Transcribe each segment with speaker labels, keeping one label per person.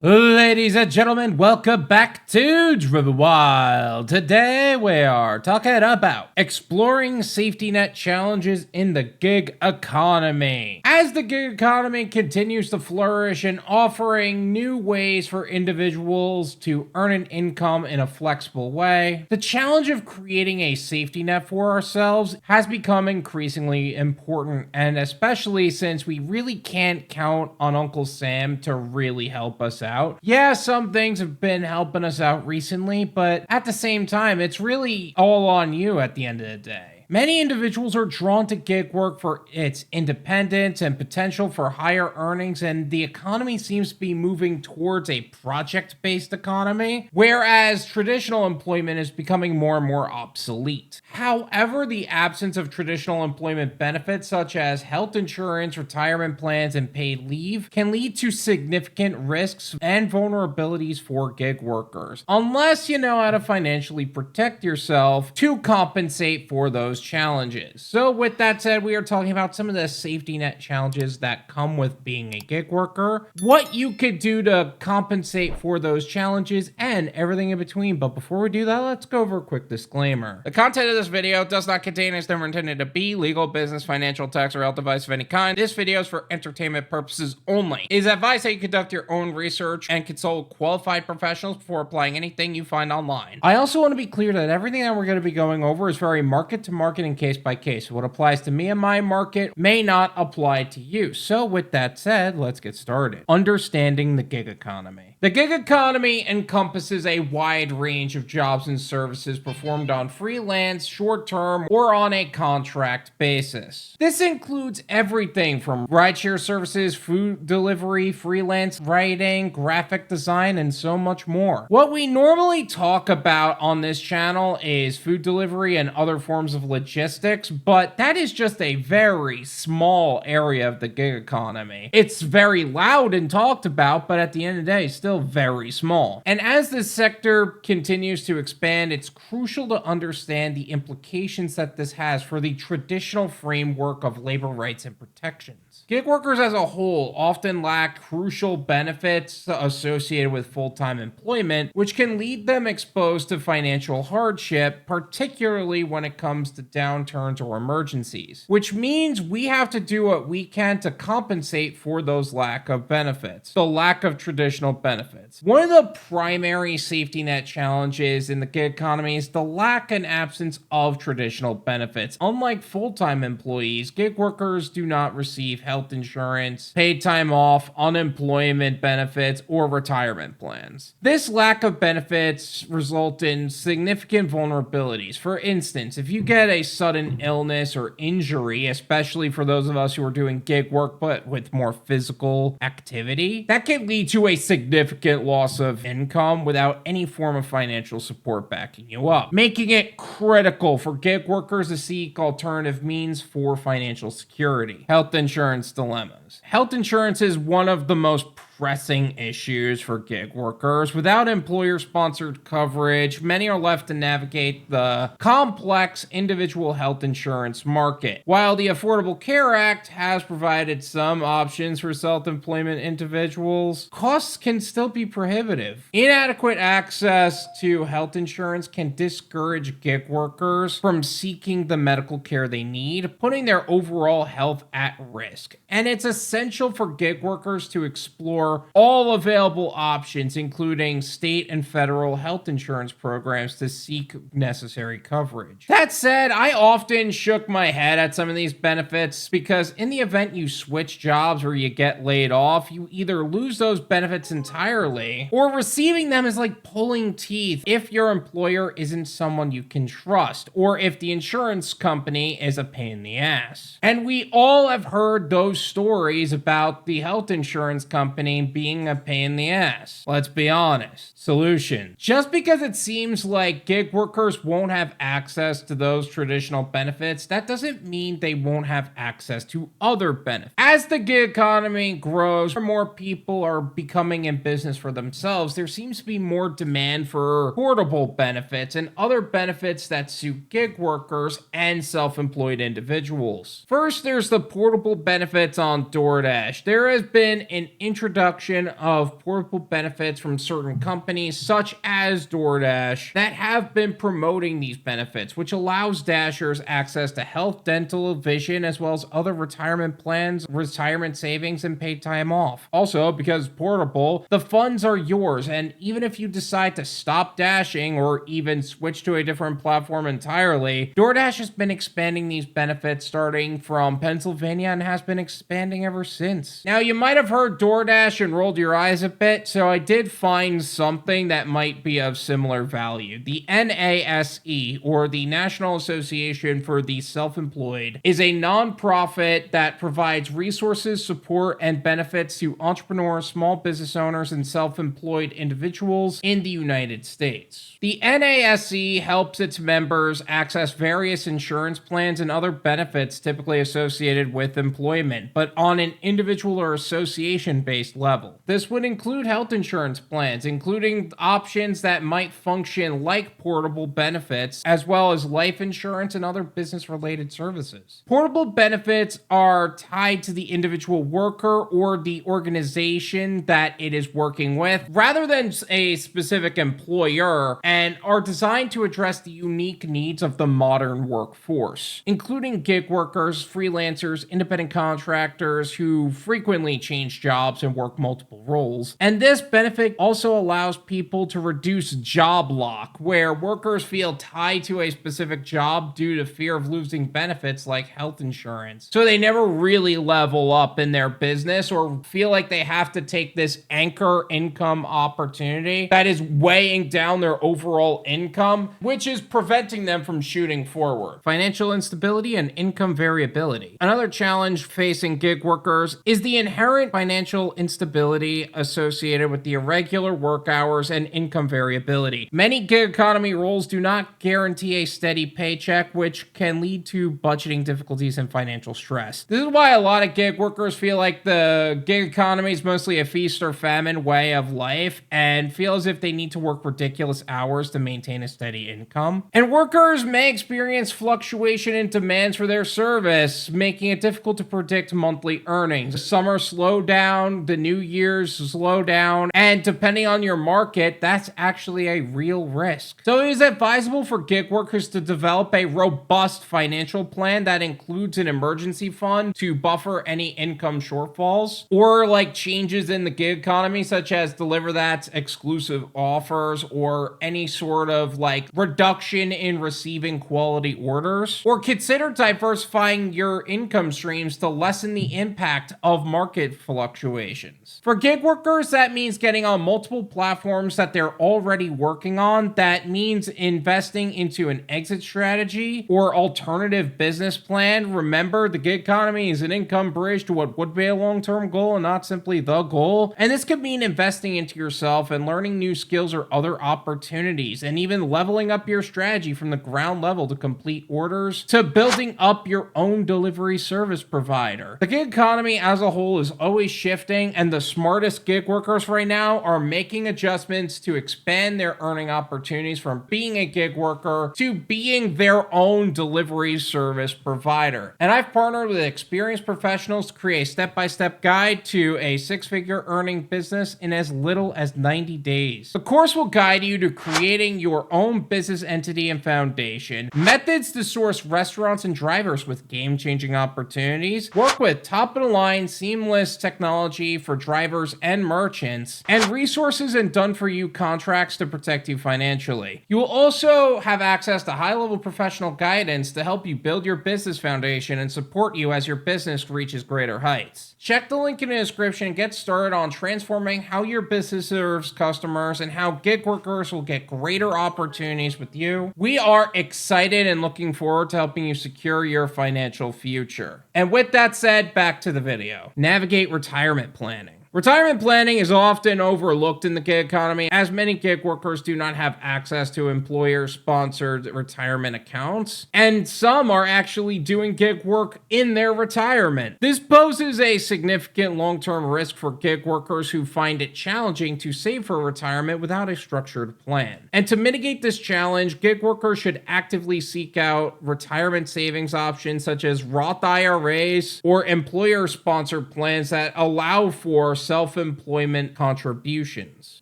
Speaker 1: Ladies and gentlemen, welcome back to Driven Wyld. Today we are talking about exploring safety net challenges in the gig economy. As the gig economy continues to flourish and offering new ways for individuals to earn an income in a flexible way, the challenge of creating a safety net for ourselves has become increasingly important, and especially since we really can't count on Uncle Sam to really help us out. Yeah, some things have been helping us out recently, but at the same time, it's really all on you at the end of the day. Many individuals are drawn to gig work for its independence and potential for higher earnings, and the economy seems to be moving towards a project-based economy, whereas traditional employment is becoming more and more obsolete. However, the absence of traditional employment benefits such as health insurance, retirement plans, and paid leave can lead to significant risks and vulnerabilities for gig workers, unless you know how to financially protect yourself to compensate for those challenges. So with that said, we are talking about some of the safety net challenges that come with being a gig worker, what you could do to compensate for those challenges, and everything in between. But before we do that, let's go over a quick disclaimer. The content of this video does not contain, is never intended to be, legal, business, financial, tax, or health advice of any kind. This video is for entertainment purposes only. It is advised that you conduct your own research and consult qualified professionals before applying anything you find online. I also want to be clear that everything that we're going to be going over is very market to market and case by case. What applies to me and my market may not apply to you. So with that said, let's get started. Understanding the gig economy. The gig economy encompasses a wide range of jobs and services performed on freelance, short-term, or on a contract basis. This includes everything from rideshare services, food delivery, freelance writing, graphic design, and so much more. What we normally talk about on this channel is food delivery and other forms of logistics, but that is just a very small area of the gig economy. It's very loud and talked about, but at the end of the day, still very small. And as this sector continues to expand, it's crucial to understand the implications that this has for the traditional framework of labor rights and protections. Gig workers as a whole often lack crucial benefits associated with full-time employment, which can lead them exposed to financial hardship, particularly when it comes to downturns or emergencies, which means we have to do what we can to compensate for those lack of benefits, the lack of traditional benefits. One of the primary safety net challenges in the gig economy is the lack and absence of traditional benefits. Unlike full-time employees, gig workers do not receive health insurance, paid time off, unemployment benefits, or retirement plans. This lack of benefits result in significant vulnerabilities. For instance, if you get a sudden illness or injury, especially for those of us who are doing gig work but with more physical activity, that can lead to a significant loss of income without any form of financial support backing you up, making it critical for gig workers to seek alternative means for financial security. Health insurance dilemmas. Health insurance is one of the most pressing issues for gig workers. Without employer-sponsored coverage, many are left to navigate the complex individual health insurance market. While the Affordable Care Act has provided some options for self-employment individuals, costs can still be prohibitive. Inadequate access to health insurance can discourage gig workers from seeking the medical care they need, putting their overall health at risk. And it's essential for gig workers to explore all available options, including state and federal health insurance programs, to seek necessary coverage. That said, I often shook my head at some of these benefits because in the event you switch jobs or you get laid off, you either lose those benefits entirely, or receiving them is like pulling teeth if your employer isn't someone you can trust, or if the insurance company is a pain in the ass. And we all have heard those stories about the health insurance company being a pain in the ass. Let's be honest. Solution. Just because it seems like gig workers won't have access to those traditional benefits, that doesn't mean they won't have access to other benefits. As the gig economy grows, more people are becoming in business for themselves, there seems to be more demand for portable benefits and other benefits that suit gig workers and self-employed individuals. First, there's the portable benefits on Doordash. There has been an introduction introduction of portable benefits from certain companies, such as Doordash, that have been promoting these benefits, which allows Dashers access to health, dental, vision, as well as other retirement plans, retirement savings, and paid time off. Also, because it's portable, the funds are yours, and even if you decide to stop dashing or even switch to a different platform entirely, DoorDash has been expanding these benefits starting from Pennsylvania and has been expanding ever since. Now, you might have heard DoorDash and rolled your eyes a bit, so I did find something that might be of similar value. The NASE, or the National Association for the Self-Employed, is a nonprofit that provides resources, support, and benefits to entrepreneurs, small business owners, and self-employed individuals in the United States. The NASE helps its members access various insurance plans and other benefits typically associated with employment, but on an individual or association-based level. This would include health insurance plans, including options that might function like portable benefits, as well as life insurance and other business-related services. Portable benefits are tied to the individual worker or the organization that it is working with, rather than a specific employer, and are designed to address the unique needs of the modern workforce, including gig workers, freelancers, independent contractors who frequently change jobs and work multiple roles. And this benefit also allows people to reduce job lock, where workers feel tied to a specific job due to fear of losing benefits like health insurance. So they never really level up in their business or feel like they have to take this anchor income opportunity that is weighing down their overall income, which is preventing them from shooting forward. Financial instability and income variability. Another challenge facing gig workers is the inherent financial instability associated with the irregular work hours and income variability. Many gig economy roles do not guarantee a steady paycheck, which can lead to budgeting difficulties and financial stress. This is why a lot of gig workers feel like the gig economy is mostly a feast or famine way of life and feel as if they need to work ridiculous hours to maintain a steady income. And workers may experience fluctuation in demands for their service, making it difficult to predict monthly earnings. Summer slow down, the New Year's slow down, and depending on your market, that's actually a real risk. So it is advisable for gig workers to develop a robust financial plan that includes an emergency fund to buffer any income shortfalls, or like changes in the gig economy, such as deliver that exclusive offers or any sort of like reduction in receiving quality orders, or consider diversifying your income streams to lessen the impact of market fluctuations. For gig workers, that means getting on multiple platforms that they're already working on. That means investing into an exit strategy or alternative business plan. Remember, the gig economy is an income bridge to what would be a long-term goal and not simply the goal. And this could mean investing into yourself and learning new skills or other opportunities, and even leveling up your strategy from the ground level to complete orders to building up your own delivery service provider. The gig economy as a whole is always shifting, and the smartest gig workers right now are making adjustments to expand their earning opportunities from being a gig worker to being their own delivery service provider. And I've partnered with experienced professionals to create a step-by-step guide to a six-figure earning business in as little as 90 days. The course will guide you to creating your own business entity and foundation, methods to source restaurants and drivers with game-changing opportunities, work with top-of-the-line seamless technology for drivers and merchants, and resources and done-for-you contracts to protect you financially. You will also have access to high-level professional guidance to help you build your business foundation and support you as your business reaches greater heights. Check the link in the description and get started on transforming how your business serves customers and how gig workers will get greater opportunities with you. We are excited and looking forward to helping you secure your financial future. And with that said, back to the video. Navigate retirement planning. Retirement planning is often overlooked in the gig economy, as many gig workers do not have access to employer-sponsored retirement accounts, and some are actually doing gig work in their retirement. This poses a significant long-term risk for gig workers who find it challenging to save for retirement without a structured plan. And to mitigate this challenge, gig workers should actively seek out retirement savings options such as Roth IRAs or employer-sponsored plans that allow for self-employment contributions,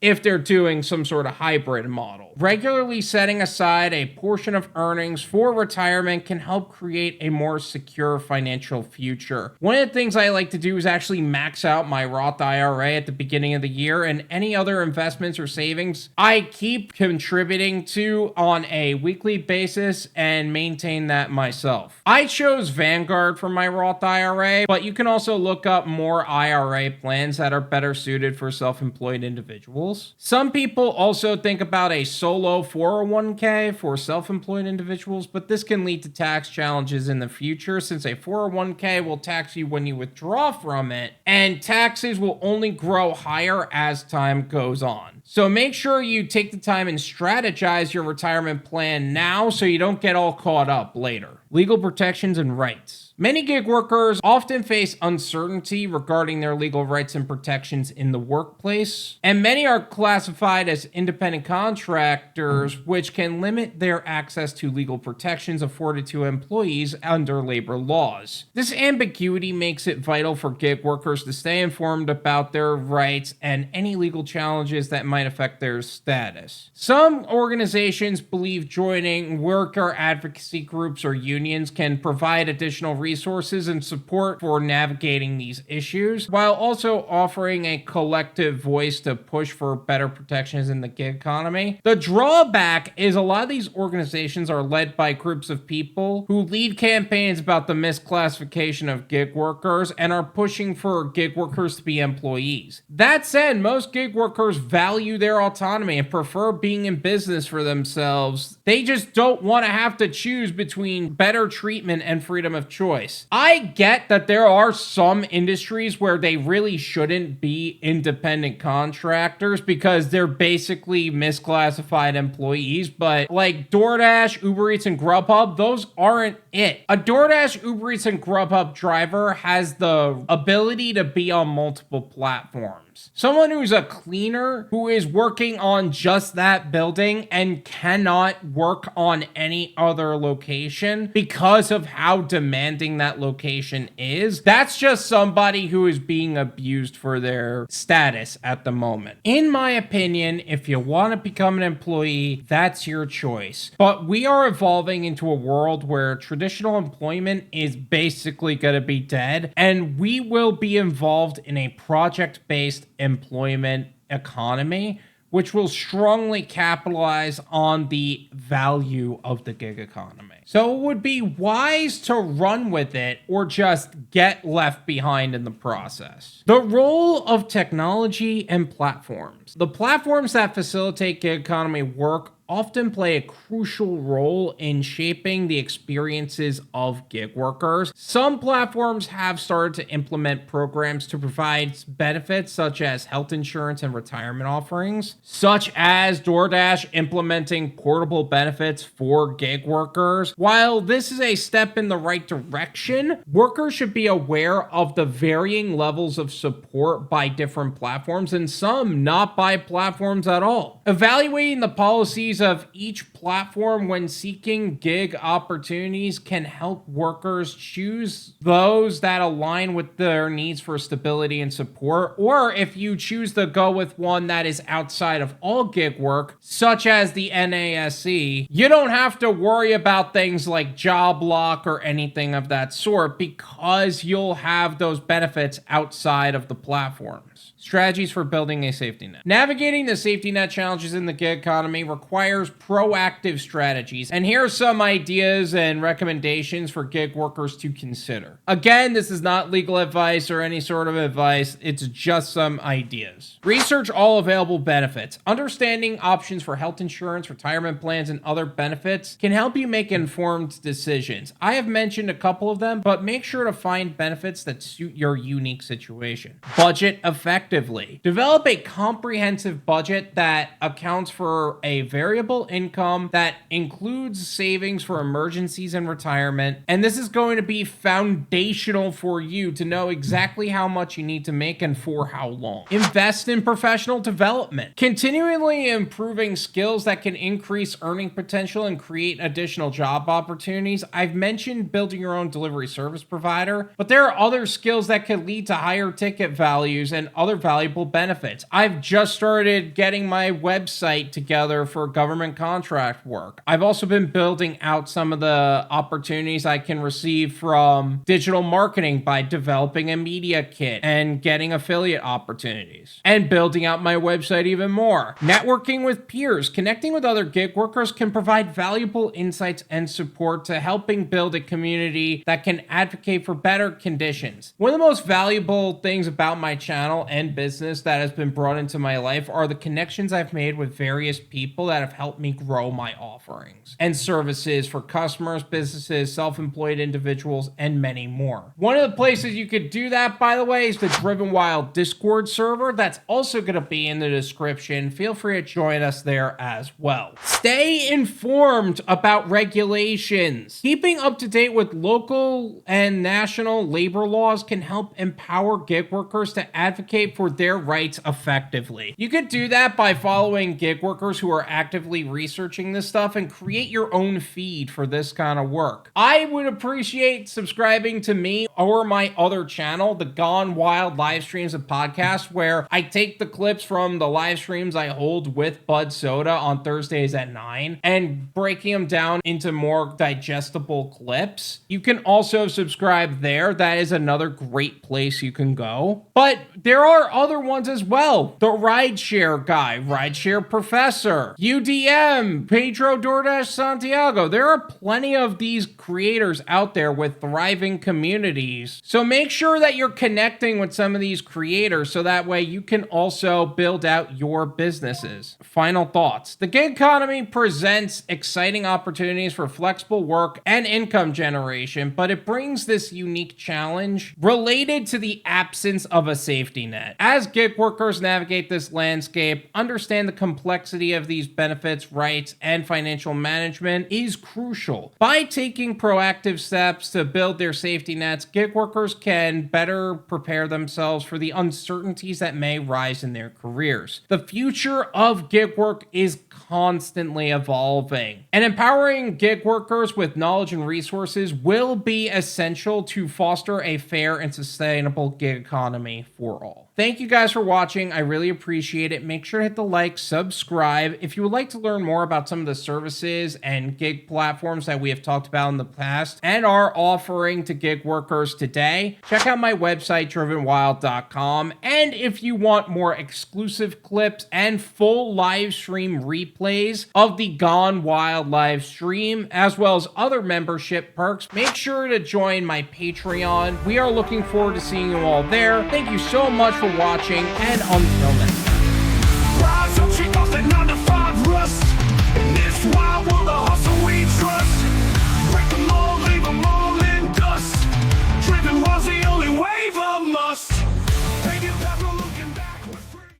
Speaker 1: if they're doing some sort of hybrid model. Regularly setting aside a portion of earnings for retirement can help create a more secure financial future. One of the things I like to do is actually max out my Roth IRA at the beginning of the year, and any other investments or savings I keep contributing to on a weekly basis and maintain that myself. I chose Vanguard for my Roth IRA, but you can also look up more IRA plans that are better suited for self-employed individuals. Some people also think about a solo 401k for self-employed individuals, but this can lead to tax challenges in the future since a 401k will tax you when you withdraw from it, and taxes will only grow higher as time goes on. So make sure you take the time and strategize your retirement plan now so you don't get all caught up later. Legal protections and rights. Many gig workers often face uncertainty regarding their legal rights and protections in the workplace, and many are classified as independent contractors, which can limit their access to legal protections afforded to employees under labor laws. This ambiguity makes it vital for gig workers to stay informed about their rights and any legal challenges that might affect their status. Some organizations believe joining worker advocacy groups or unions can provide additional resources and support for navigating these issues, while also offering a collective voice to push for better protections in the gig economy. The drawback is a lot of these organizations are led by groups of people who lead campaigns about the misclassification of gig workers and are pushing for gig workers to be employees. That said, most gig workers value their autonomy and prefer being in business for themselves. They just don't want to have to choose between better treatment and freedom of choice. I get that there are some industries where they really shouldn't be independent contractors because they're basically misclassified employees, but like DoorDash, UberEats, and Grubhub, those aren't it. A DoorDash, UberEats, and Grubhub driver has the ability to be on multiple platforms. Someone who's a cleaner who is working on just that building and cannot work on any other location because of how demanding that location is, that's just somebody who is being abused for their status at the moment. In my opinion, if you want to become an employee, that's your choice. But we are evolving into a world where traditional employment is basically going to be dead, and we will be involved in a project-based employment economy, which will strongly capitalize on the value of the gig economy. So it would be wise to run with it or just get left behind in the process. The role of technology and platforms. The platforms that facilitate gig economy work often play a crucial role in shaping the experiences of gig workers. Some platforms have started to implement programs to provide benefits such as health insurance and retirement offerings, such as DoorDash implementing portable benefits for gig workers. While this is a step in the right direction, workers should be aware of the varying levels of support by different platforms and some not by platforms at all. Evaluating the policies of each platform when seeking gig opportunities can help workers choose those that align with their needs for stability and support, or if you choose to go with one that is outside of all gig work, such as the NASE, you don't have to worry about things like job lock or anything of that sort because you'll have those benefits outside of the platforms. Strategies for building a safety net. Navigating the safety net challenges in the gig economy requires proactive strategies, and here are some ideas and recommendations for gig workers to consider. Again, this is not legal advice or any sort of advice, it's just some ideas. Research all available benefits. Understanding options for health insurance, retirement plans, and other benefits can help you make informed decisions. I have mentioned a couple of them, but make sure to find benefits that suit your unique situation. Budget effectively. Develop a comprehensive budget that accounts for a variable income that includes savings for emergencies and retirement, and this is going to be foundational for you to know exactly how much you need to make and for how long. Invest in professional development. Continually improving skills that can increase earning potential and create additional job opportunities. I've mentioned building your own delivery service provider, but there are other skills that could lead to higher ticket values and other valuable benefits. I've just started getting my website together for government contract work. I've also been building out some of the opportunities I can receive from digital marketing by developing a media kit and getting affiliate opportunities and building out my website even more. Networking with peers, connecting with other gig workers can provide valuable insights and support to helping build a community that can advocate for better conditions. One of the most valuable things about my channel and business that has been brought into my life are the connections I've made with various people that have helped me grow my offerings and services for customers, businesses, self-employed individuals, and many more. One of the places you could do that, by the way, is the Driven Wyld Discord server. That's also going to be in the description. Feel free to join us there as well. Stay informed about regulations. Keeping up to date with local and national labor laws can help empower gig workers to advocate for their rights effectively. You could do that by following gig workers who are actively researching this stuff and create your own feed for this kind of work. I would appreciate subscribing to me or my other channel, the Gone Wild live streams and podcasts, where I take the clips from the live streams I hold with Bud Soda on Thursdays at 9 and breaking them down into more digestible clips. You can also subscribe there. That is another great place you can go. But there are other ones as well. The Rideshare Guy, Rideshare Professor, UDM, Pedro Doordash Santiago. There are plenty of these creators out there with thriving communities. So make sure that you're connecting with some of these creators so that way you can also build out your businesses. Final thoughts. The gig economy presents exciting opportunities for flexible work and income generation, but it brings this unique challenge related to the absence of a safety net. As gig workers navigate this landscape, understand the complexity of these benefits, rights, and financial management is crucial. By taking proactive steps to build their safety nets, gig workers can better prepare themselves for the uncertainties that may rise in their careers. The future of gig work is constantly evolving, and empowering gig workers with knowledge and resources will be essential to foster a fair and sustainable gig economy for all. Thank you guys for watching. I really appreciate it. Make sure to hit the like, subscribe. If you would like to learn more about some of the services and gig platforms that we have talked about in the past and are offering to gig workers today, check out my website, drivenwyld.com. And if you want more exclusive clips and full live stream replays of the Gone Wild live stream, as well as other membership perks, make sure to join my Patreon. We are looking forward to seeing you all there. Thank you so much for watching, and until next time.